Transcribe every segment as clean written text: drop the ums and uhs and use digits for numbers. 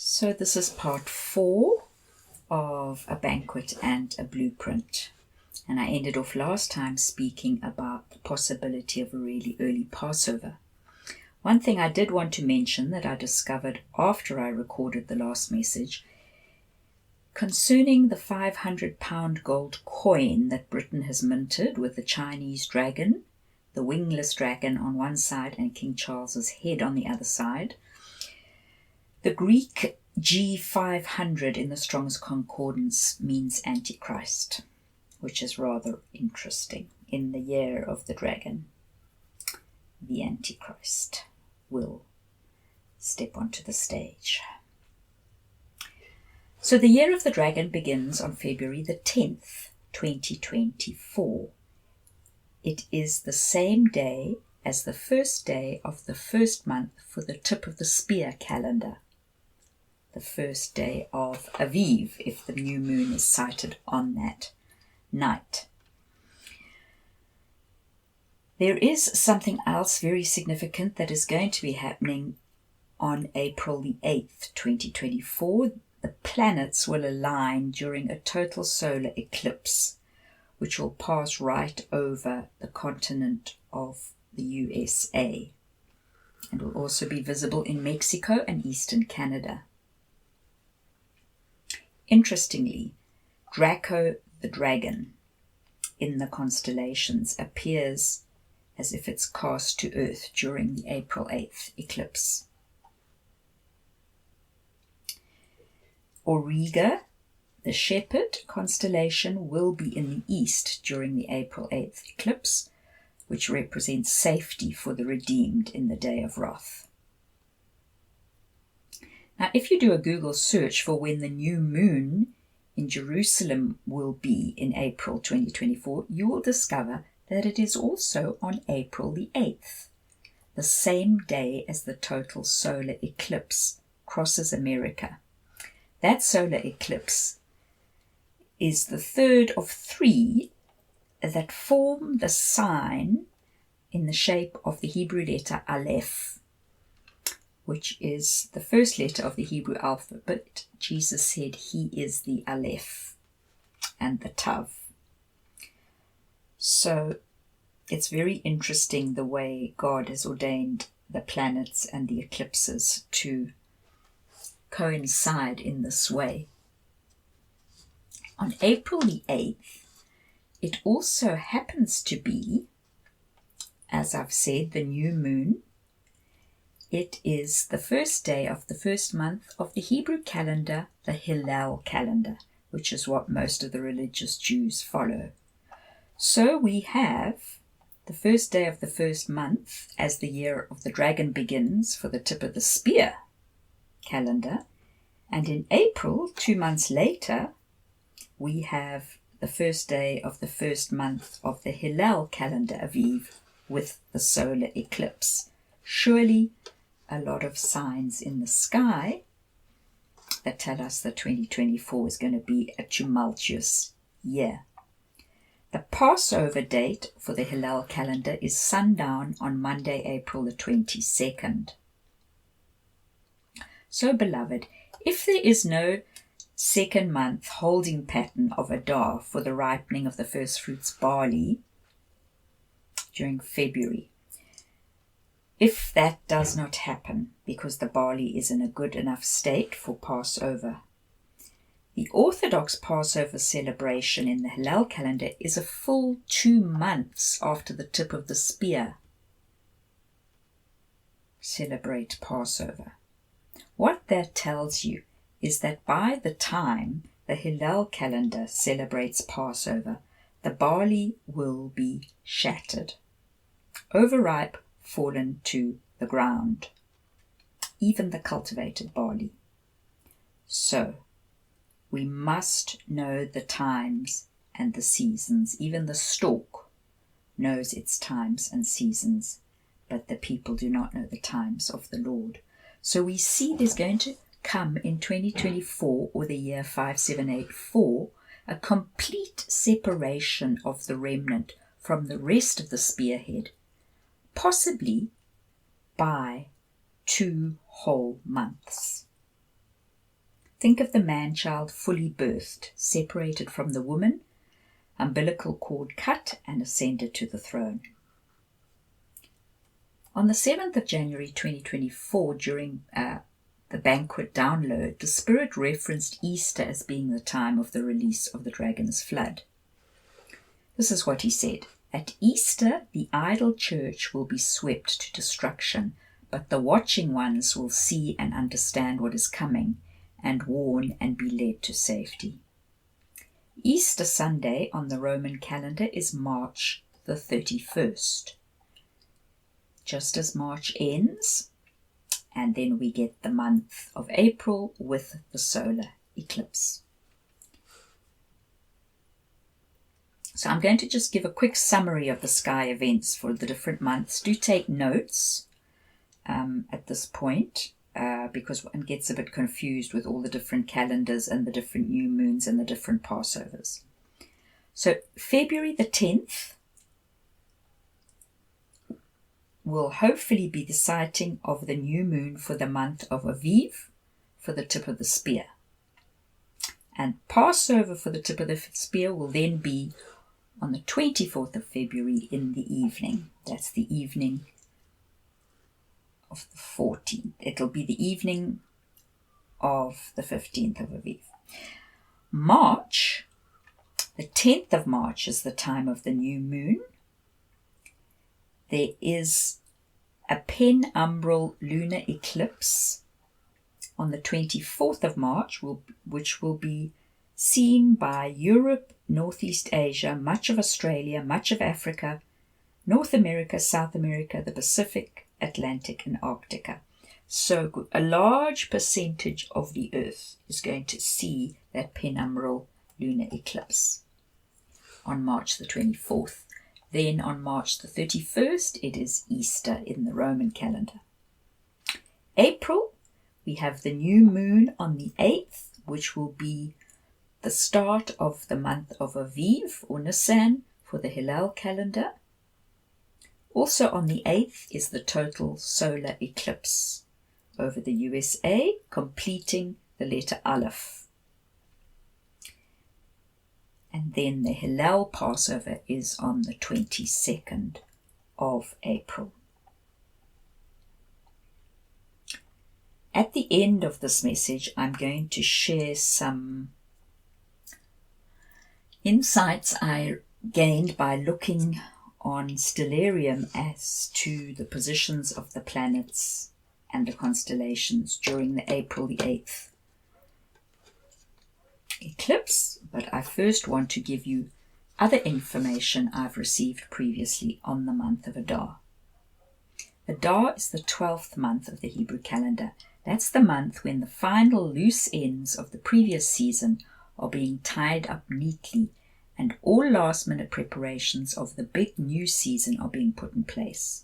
So this is part 4 of a banquet and a blueprint. And I ended off last time speaking about the possibility of a really early Passover. One thing I did want to mention that I discovered after I recorded the last message concerning the 500-pound gold coin that Britain has minted with the Chinese dragon, the wingless dragon on one side and King Charles's head on the other side. The Greek G500 in the Strong's Concordance means Antichrist, which is rather interesting. In the year of the dragon, the Antichrist will step onto the stage. So the year of the dragon begins on February the 10th, 2024. It is the same day as the first day of the first month for the tip of the spear calendar. The first day of Aviv, if the new moon is sighted on that night. There is something else very significant that is going to be happening on April the 8th, 2024. The planets will align during a total solar eclipse, which will pass right over the continent of the USA and will also be visible in Mexico and eastern Canada. Interestingly, Draco the dragon in the constellations appears as if it's cast to Earth during the April 8th eclipse. Auriga, the shepherd constellation, will be in the east during the April 8th eclipse, which represents safety for the redeemed in the day of wrath. Now, if you do a Google search for when the new moon in Jerusalem will be in April 2024, you will discover that it is also on April the 8th, the same day as the total solar eclipse crosses America. That solar eclipse is the third of 3 that form the sign in the shape of the Hebrew letter Aleph, which is the first letter of the Hebrew alphabet. Jesus said he is the Aleph and the Tav. So it's very interesting the way God has ordained the planets and the eclipses to coincide in this way. On April the 8th, it also happens to be, as I've said, the new moon. It is the first day of the first month of the Hebrew calendar, the Hillel calendar, which is what most of the religious Jews follow. So we have the first day of the first month as the year of the dragon begins for the tip of the spear calendar. And in April, 2 months later, we have the first day of the first month of the Hillel calendar, Aviv, with the solar eclipse. Surely a lot of signs in the sky that tell us that 2024 is going to be a tumultuous year. The Passover date for the Hillel calendar is sundown on Monday, April the 22nd. So, beloved, if there is no second month holding pattern of Adar for the ripening of the first fruits barley during February, if that does not happen because the barley is in a good enough state for Passover, the Orthodox Passover celebration in the Hillel calendar is a full 2 months after the tip of the spear. Celebrate Passover. What that tells you is that by the time the Hillel calendar celebrates Passover, the barley will be shattered, overripe, fallen to the ground, even the cultivated barley. So, we must know the times and the seasons. Even the stalk knows its times and seasons, but the people do not know the times of the Lord. So we see there's going to come in 2024, or the year 5784, a complete separation of the remnant from the rest of the spearhead, possibly by 2 whole months. think of the man-child fully birthed, separated from the woman, umbilical cord cut, and ascended to the throne. On the 7th of January 2024, during the Banquet download, the Spirit referenced Easter as being the time of the release of the dragon's flood. This is what he said. At Easter, the idle church will be swept to destruction, but the watching ones will see and understand what is coming and warn and be led to safety. Easter Sunday on the Roman calendar is March the 31st. Just as March ends, and then we get the month of April with the solar eclipse. So I'm going to just give a quick summary of the sky events for the different months. Do take notes at this point because one gets a bit confused with all the different calendars and the different new moons and the different Passovers. So February the 10th will hopefully be the sighting of the new moon for the month of Aviv for the tip of the spear. And Passover for the tip of the spear will then be on the 24th of February in the evening. That's the evening of the 14th. It'll be the evening of the 15th of Aviv. March, the 10th of March is the time of the new moon. There is a penumbral lunar eclipse on the 24th of March, which will be seen by Europe, Northeast Asia, much of Australia, much of Africa, North America, South America, the Pacific, Atlantic, and Arctica. So a large percentage of the Earth is going to see that penumbral lunar eclipse on March the 24th. Then on March the 31st, it is Easter in the Roman calendar. April, we have the new moon on the 8th, which will be the start of the month of Aviv or Nisan for the Hillel calendar. Also on the 8th is the total solar eclipse over the USA, completing the letter Aleph. And then the Hillel Passover is on the 22nd of April. At the end of this message, I'm going to share some insights I gained by looking on Stellarium as to the positions of the planets and the constellations during the April the 8th eclipse, but I first want to give you other information I've received previously on the month of Adar. Adar is the 12th month of the Hebrew calendar. That's the month when the final loose ends of the previous season are being tied up neatly and all last-minute preparations of the big new season are being put in place.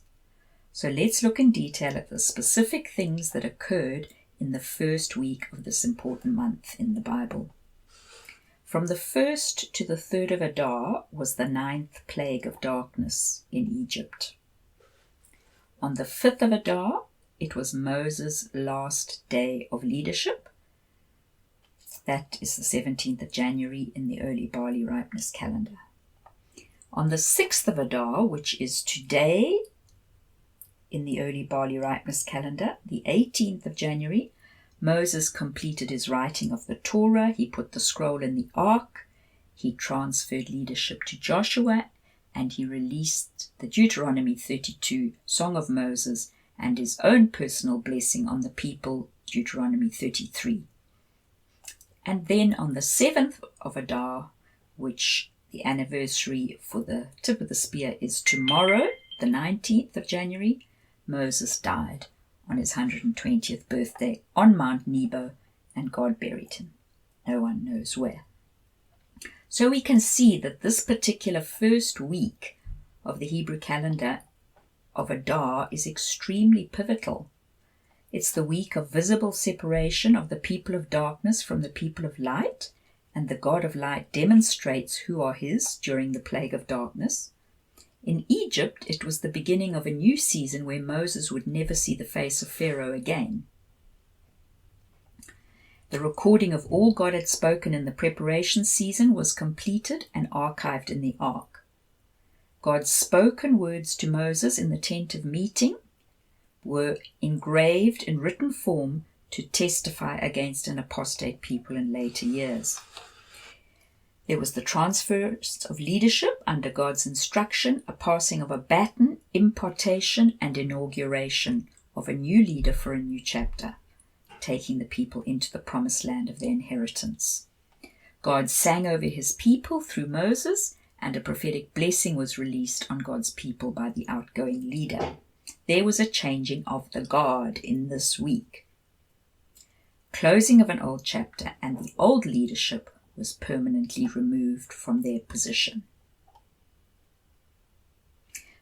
So let's look in detail at the specific things that occurred in the first week of this important month in the Bible. From the 1st to the 3rd of Adar was the 9th plague of darkness in Egypt. On the 5th of Adar, it was Moses' last day of leadership. That is the 17th of January in the early barley ripeness calendar. On the 6th of Adar, which is today in the early barley ripeness calendar, the 18th of January, Moses completed his writing of the Torah. He put the scroll in the ark. He transferred leadership to Joshua, and he released the Deuteronomy 32 Song of Moses and his own personal blessing on the people, Deuteronomy 33. And then on the 7th of Adar, which the anniversary for the tip of the spear is tomorrow, the 19th of January, Moses died on his 120th birthday on Mount Nebo, and God buried him. No one knows where. So we can see that this particular first week of the Hebrew calendar of Adar is extremely pivotal. It's the week of visible separation of the people of darkness from the people of light, and the God of light demonstrates who are his during the plague of darkness. In Egypt, it was the beginning of a new season where Moses would never see the face of Pharaoh again. The recording of all God had spoken in the preparation season was completed and archived in the ark. God's spoken words to Moses in the tent of meeting were engraved in written form to testify against an apostate people in later years. There was the transfer of leadership under God's instruction, a passing of a baton, impartation, and inauguration of a new leader for a new chapter, taking the people into the promised land of their inheritance. God sang over his people through Moses, and a prophetic blessing was released on God's people by the outgoing leader. There was a changing of the guard in this week. Closing of an old chapter, and the old leadership was permanently removed from their position.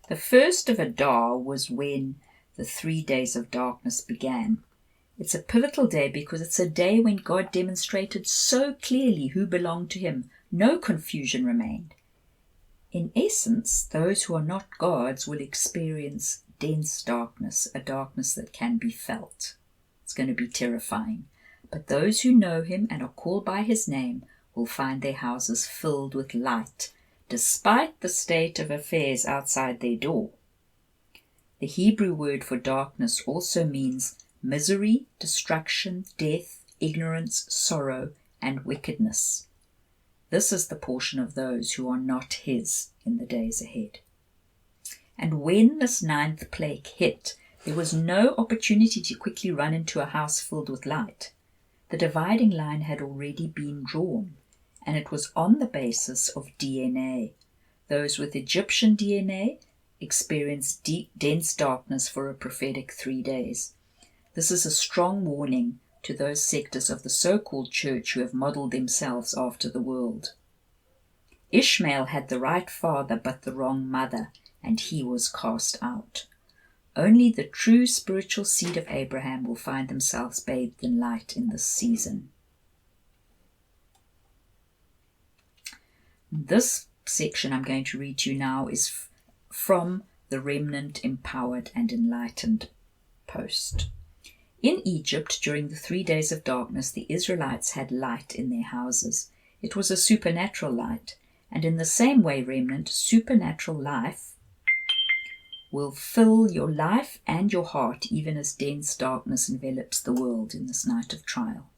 The first of Adar was when the 3 days of darkness began. It's a pivotal day because it's a day when God demonstrated so clearly who belonged to him. No confusion remained. In essence, those who are not God's will experience dense darkness, a darkness that can be felt. It's going to be terrifying. But those who know him and are called by his name will find their houses filled with light, despite the state of affairs outside their door. The Hebrew word for darkness also means misery, destruction, death, ignorance, sorrow, and wickedness. This is the portion of those who are not his in the days ahead. And when this 9th plague hit, there was no opportunity to quickly run into a house filled with light. The dividing line had already been drawn, and it was on the basis of DNA. Those with Egyptian DNA experienced deep, dense darkness for a prophetic 3 days. This is a strong warning to those sectors of the so-called church who have modeled themselves after the world. Ishmael had the right father but the wrong mother, and he was cast out. Only the true spiritual seed of Abraham will find themselves bathed in light in this season. This section I'm going to read to you now is from the Remnant Empowered and Enlightened post. In Egypt, during the 3 days of darkness, the Israelites had light in their houses. It was a supernatural light, and in the same way, Remnant, supernatural life will fill your life and your heart even as dense darkness envelops the world in this night of trial.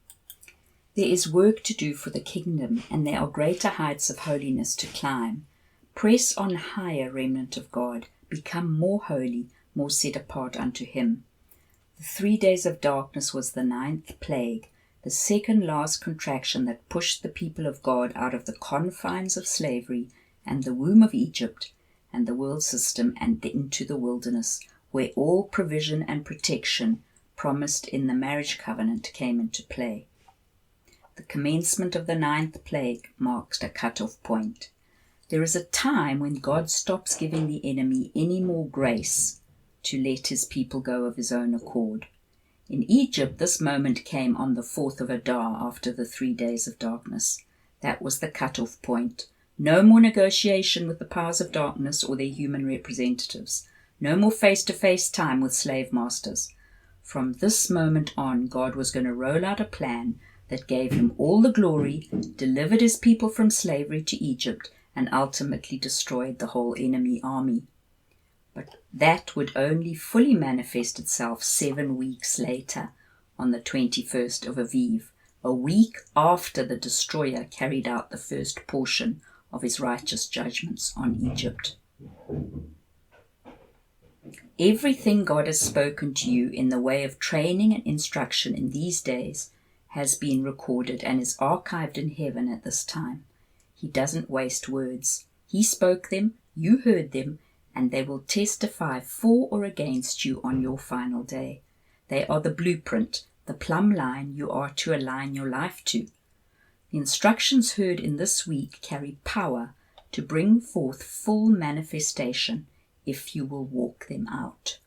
There is work to do for the kingdom, and there are greater heights of holiness to climb. Press on higher, remnant of God. Become more holy, more set apart unto him. The 3 days of darkness was the 9th plague, the second last contraction that pushed the people of God out of the confines of slavery and the womb of Egypt and the world system and into the wilderness, where all provision and protection promised in the marriage covenant came into play. The commencement of the 9th plague marks a cut-off point. There is a time when God stops giving the enemy any more grace to let his people go of his own accord. In Egypt, this moment came on the 4th of Adar after the 3 days of darkness. That was the cut-off point. No more negotiation with the powers of darkness or their human representatives. No more face-to-face time with slave masters. From this moment on, God was going to roll out a plan that gave him all the glory, delivered his people from slavery to Egypt, and ultimately destroyed the whole enemy army. But that would only fully manifest itself 7 weeks later, on the 21st of Aviv, a week after the destroyer carried out the first portion of his righteous judgments on Egypt. Everything God has spoken to you in the way of training and instruction in these days has been recorded and is archived in heaven at this time. He doesn't waste words. He spoke them, you heard them, and they will testify for or against you on your final day. They are the blueprint, the plumb line you are to align your life to. The instructions heard in this week carry power to bring forth full manifestation if you will walk them out.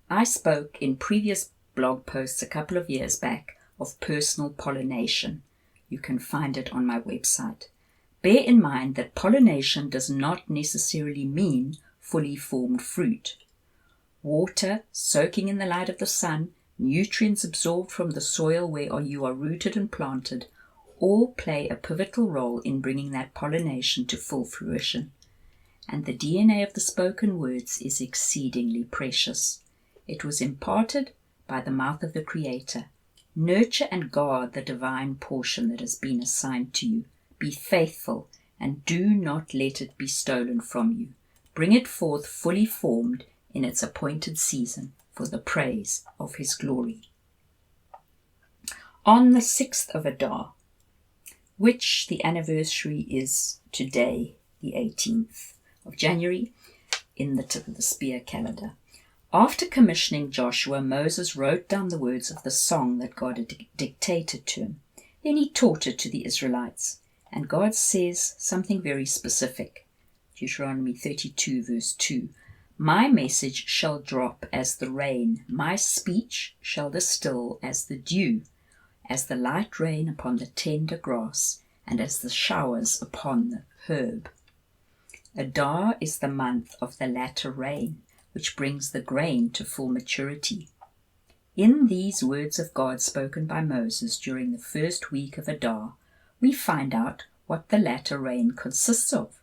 I spoke in previous blog posts a couple of years back of personal pollination. You can find it on my website. Bear in mind that pollination does not necessarily mean fully formed fruit. Water, soaking in the light of the sun, nutrients absorbed from the soil where you are rooted and planted, all play a pivotal role in bringing that pollination to full fruition. And the DNA of the spoken words is exceedingly precious. It was imparted by the mouth of the Creator. Nurture and guard the divine portion that has been assigned to you. Be faithful, and do not let it be stolen from you. Bring it forth fully formed in its appointed season for the praise of His glory. On the 6th of Adar, which the anniversary is today, the 18th of January, in the tip of the spear calendar. After commissioning Joshua, Moses wrote down the words of the song that God had dictated to him. Then he taught it to the Israelites. And God says something very specific. Deuteronomy 32 verse 2. My message shall drop as the rain, my speech shall distill as the dew, as the light rain upon the tender grass, and as the showers upon the herb. Adar is the month of the latter rain, which brings the grain to full maturity. In these words of God spoken by Moses during the first week of Adar, we find out what the latter rain consists of.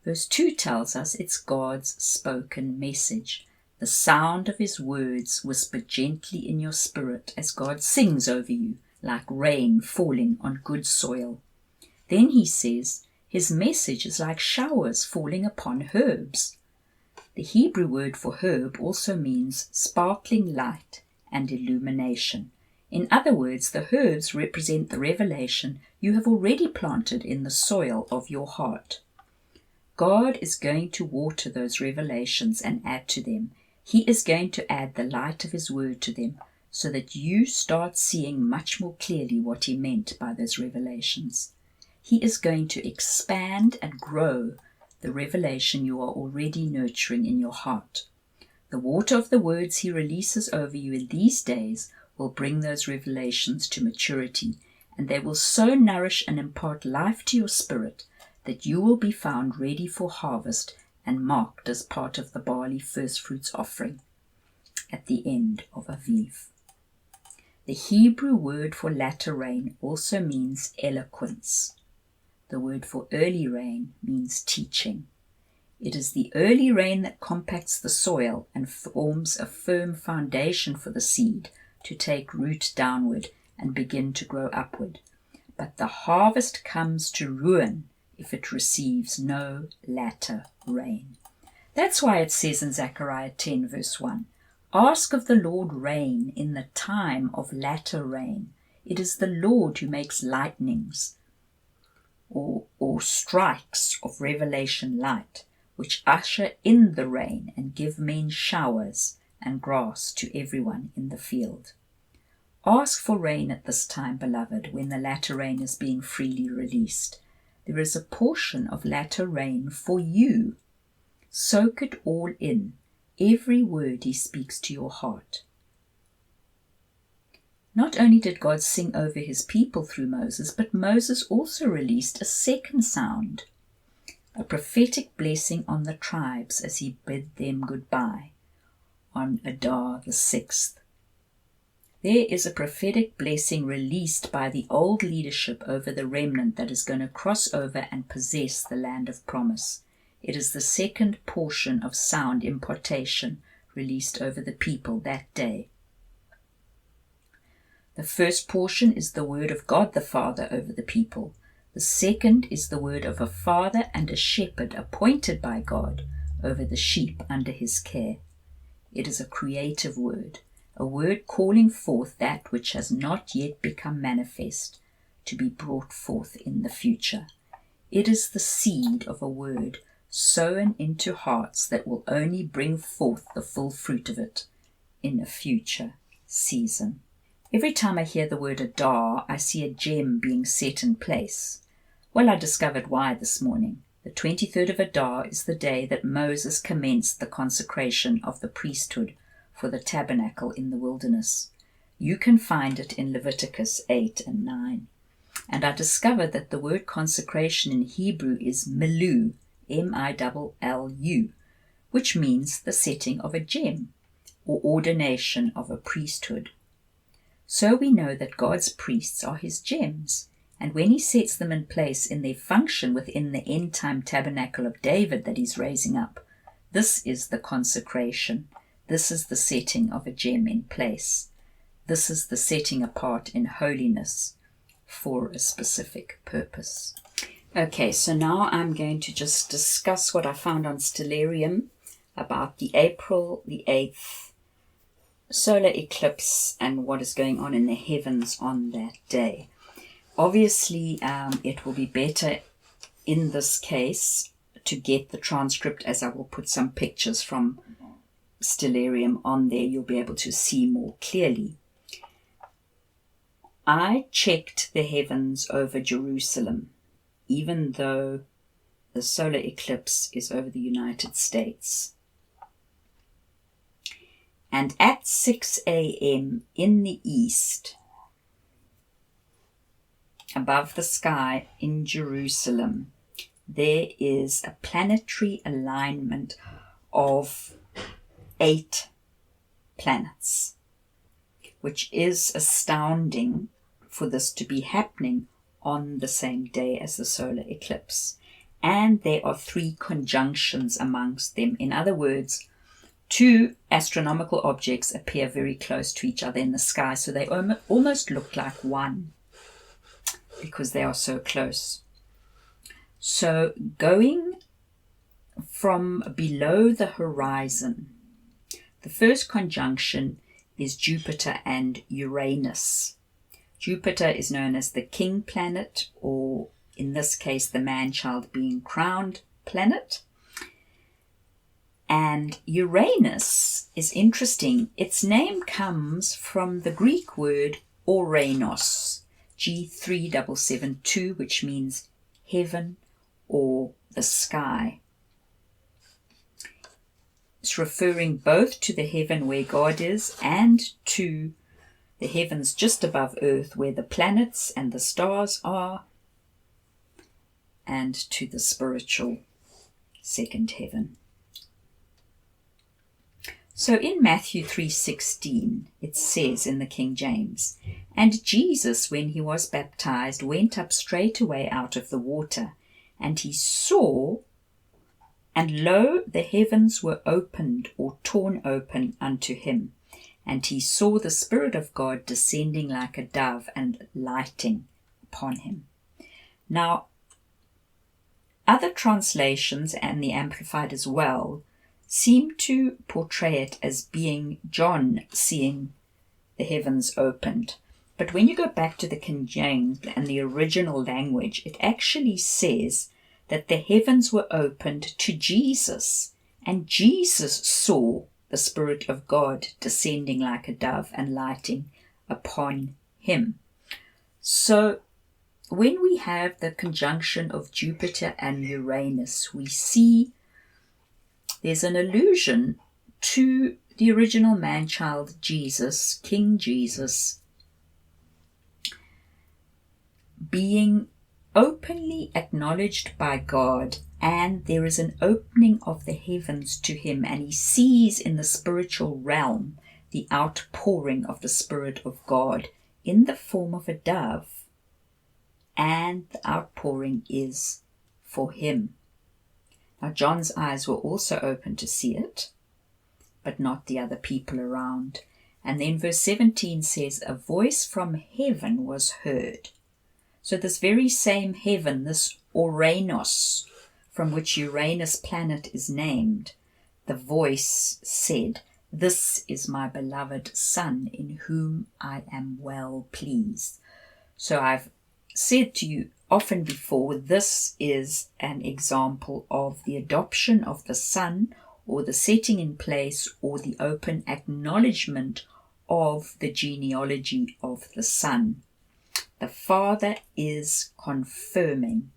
Verse 2 tells us it's God's spoken message. The sound of His words whispered gently in your spirit as God sings over you, like rain falling on good soil. Then He says, His message is like showers falling upon herbs. The Hebrew word for herb also means sparkling light and illumination. In other words, the herbs represent the revelation you have already planted in the soil of your heart. God is going to water those revelations and add to them. He is going to add the light of His word to them so that you start seeing much more clearly what He meant by those revelations. He is going to expand and grow the revelation you are already nurturing in your heart. The water of the words He releases over you in these days will bring those revelations to maturity, and they will so nourish and impart life to your spirit that you will be found ready for harvest and marked as part of the barley first fruits offering at the end of Aviv. The Hebrew word for latter rain also means eloquence. The word for early rain means teaching. It is the early rain that compacts the soil and forms a firm foundation for the seed to take root downward and begin to grow upward. But the harvest comes to ruin if it receives no latter rain. That's why it says in Zechariah 10 verse 1, Ask of the Lord rain in the time of latter rain. It is the Lord who makes lightnings or strikes of revelation light, which usher in the rain and give men showers and grass to everyone in the field. Ask for rain at this time, beloved, when the latter rain is being freely released. There is a portion of latter rain for you. Soak it all in, every word He speaks to your heart. Not only did God sing over His people through Moses, but Moses also released a second sound, a prophetic blessing on the tribes as he bid them goodbye on Adar the 6th. There is a prophetic blessing released by the old leadership over the remnant that is going to cross over and possess the land of promise. It is the second portion of sound impartation released over the people that day. The first portion is the word of God the Father over the people. The second is the word of a father and a shepherd appointed by God over the sheep under his care. It is a creative word, a word calling forth that which has not yet become manifest, to be brought forth in the future. It is the seed of a word sown into hearts that will only bring forth the full fruit of it in a future season. Every time I hear the word Adar, I see a gem being set in place. Well, I discovered why this morning. The 23rd of Adar is the day that Moses commenced the consecration of the priesthood for the tabernacle in the wilderness. You can find it in Leviticus 8 and 9. And I discovered that the word consecration in Hebrew is milu, M-I-L-L-U, which means the setting of a gem. or ordination of a priesthood. So we know that God's priests are his gems, and when he sets them in place in their function within the end-time tabernacle of David that he's raising up, this is the consecration. This is the setting of a gem in place. This is the setting apart in holiness for a specific purpose. Okay, so now I'm going to just discuss what I found on Stellarium about the April the 8th solar eclipse and what is going on in the heavens on that day. Obviously, it will be better in this case to get the transcript, as I will put some pictures from Stellarium on there. You'll be able to see more clearly. I checked the heavens over Jerusalem, even though the solar eclipse is over the United States. And at 6 a.m. in the east, above the sky in Jerusalem, there is a planetary alignment of 8 planets, which is astounding for this to be happening on the same day as the solar eclipse. And there are 3 conjunctions amongst them. In other words, 2 astronomical objects appear very close to each other in the sky, so they almost look like one because they are so close. So going from below the horizon, the first conjunction is Jupiter and Uranus. Jupiter is known as the king planet, or in this case, the man-child being crowned planet. And Uranus is interesting. Its name comes from the Greek word Ouranos, G3772, which means heaven or the sky. It's referring both to the heaven where God is and to the heavens just above earth where the planets and the stars are, and to the spiritual second heaven. So in Matthew 3:16, it says in the King James, "And Jesus, when he was baptized, went up straightway out of the water, and he saw, and lo, the heavens were opened or torn open unto him. And he saw the Spirit of God descending like a dove and lighting upon him." Now, other translations, and the Amplified as well, seem to portray it as being John seeing the heavens opened. But when you go back to the King James and the original language, it actually says that the heavens were opened to Jesus, and Jesus saw the Spirit of God descending like a dove and lighting upon him. So when we have the conjunction of Jupiter and Uranus, we see there's an allusion to the original man-child Jesus, King Jesus, being openly acknowledged by God, and there is an opening of the heavens to him, and he sees in the spiritual realm the outpouring of the Spirit of God in the form of a dove, and the outpouring is for him. Now, John's eyes were also open to see it, but not the other people around. And then verse 17 says, "A voice from heaven was heard." So this very same heaven, this Ouranos, from which Uranus planet is named, the voice said, "This is my beloved Son, in whom I am well pleased." So I've said to you often before, this is an example of the adoption of the Son, or the setting in place, or the open acknowledgement of the genealogy of the Son. The Father is confirming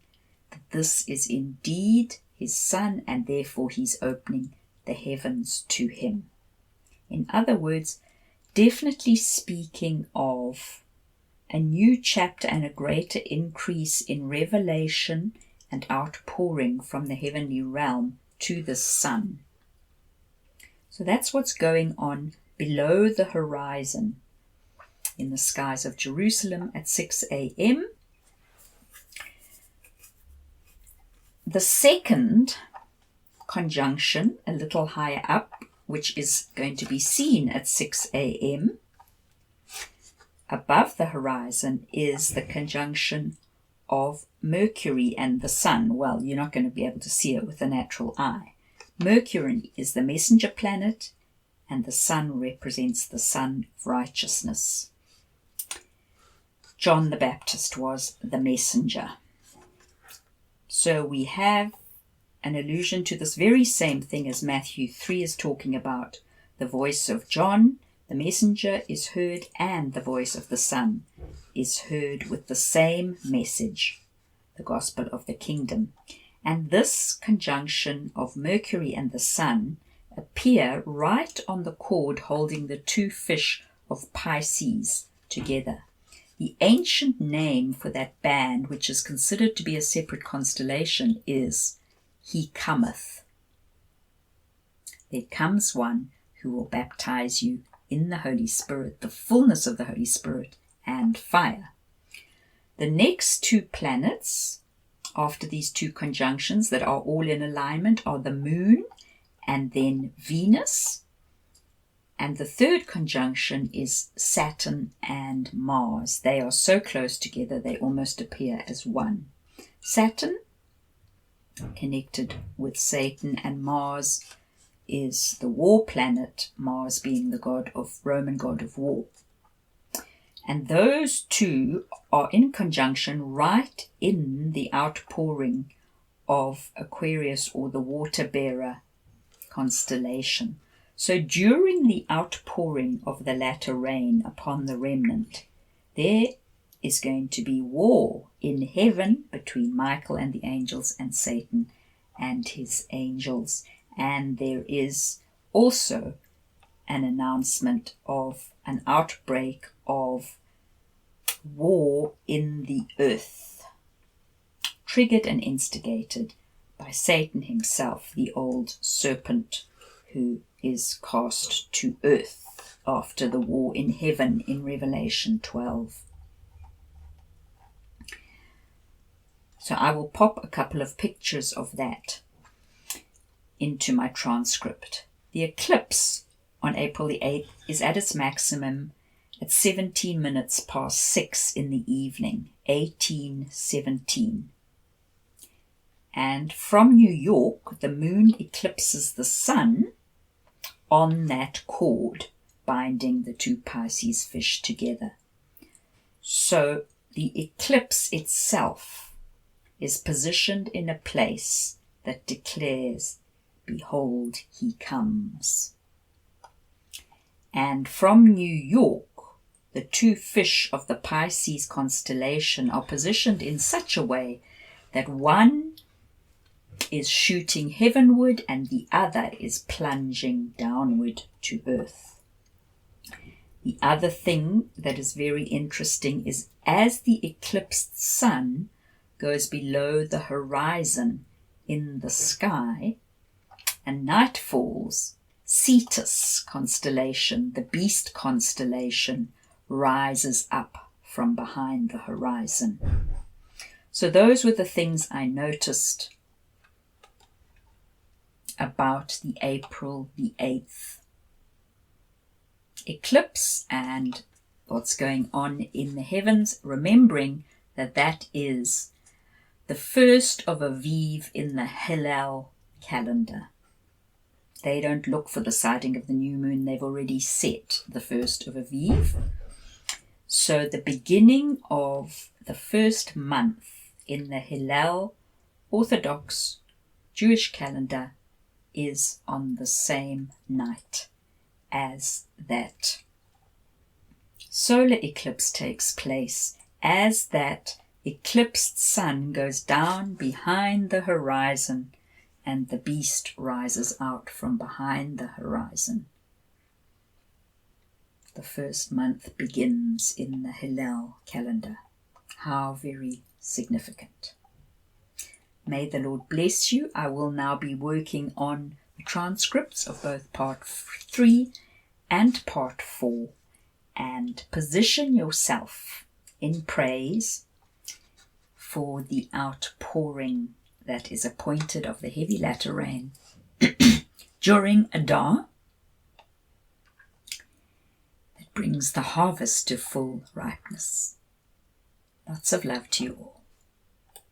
that this is indeed his Son, and therefore he's opening the heavens to him. In other words, definitely speaking of a new chapter and a greater increase in revelation and outpouring from the heavenly realm to the Son. So that's what's going on below the horizon in the skies of Jerusalem at 6 a.m. The second conjunction, a little higher up, which is going to be seen at 6 a.m. above the horizon, is the conjunction of Mercury and the Sun. Well, you're not going to be able to see it with the natural eye. Mercury is the messenger planet, and the Sun represents the sun of righteousness. John the Baptist was the messenger. So we have an allusion to this very same thing as Matthew 3 is talking about. The voice of John, the messenger, is heard, and the voice of the Son is heard with the same message, the gospel of the kingdom. And this conjunction of Mercury and the Sun appear right on the cord holding the two fish of Pisces together. The ancient name for that band, which is considered to be a separate constellation, is He Cometh. There comes one who will baptize you in the Holy Spirit, the fullness of the Holy Spirit, and fire. The next two planets, after these two conjunctions that are all in alignment, are the Moon and then Venus. And the third conjunction is Saturn and Mars. They are so close together they almost appear as one. Saturn, connected with Satan, and Mars is the war planet, Mars being the Roman god of war. And those two are in conjunction right in the outpouring of Aquarius, or the water bearer constellation. So during the outpouring of the latter rain upon the remnant, there is going to be war in heaven between Michael and the angels and Satan and his angels. And there is also an announcement of an outbreak of war in the earth, triggered and instigated by Satan himself, the old serpent who is cast to earth after the war in heaven in Revelation 12. So I will pop a couple of pictures of that into my transcript. The eclipse on April the 8th is at its maximum at 17 minutes past 6 in the evening, 1817. And from New York, the moon eclipses the sun on that cord, binding the two Pisces fish together. So the eclipse itself is positioned in a place that declares, "Behold, he comes." And from New York, the two fish of the Pisces constellation are positioned in such a way that one is shooting heavenward and the other is plunging downward to earth. The other thing that is very interesting is as the eclipsed sun goes below the horizon in the sky and night falls, Cetus constellation, the beast constellation, rises up from behind the horizon. So those were the things I noticed about the April the 8th eclipse and what's going on in the heavens, remembering that that is the first of Aviv in the Hillel calendar. They don't look for the sighting of the new moon. They've already set the first of Aviv. So the beginning of the first month in the Hillel Orthodox Jewish calendar is on the same night as that solar eclipse takes place, as that eclipsed sun goes down behind the horizon and the beast rises out from behind the horizon. The first month begins in the Hillel calendar. How very significant. May the Lord bless you. I will now be working on the transcripts of both part 3 and part 4, and position yourself in praise for the outpouring that is appointed of the heavy latter rain during Adar that brings the harvest to full ripeness. Lots of love to you all.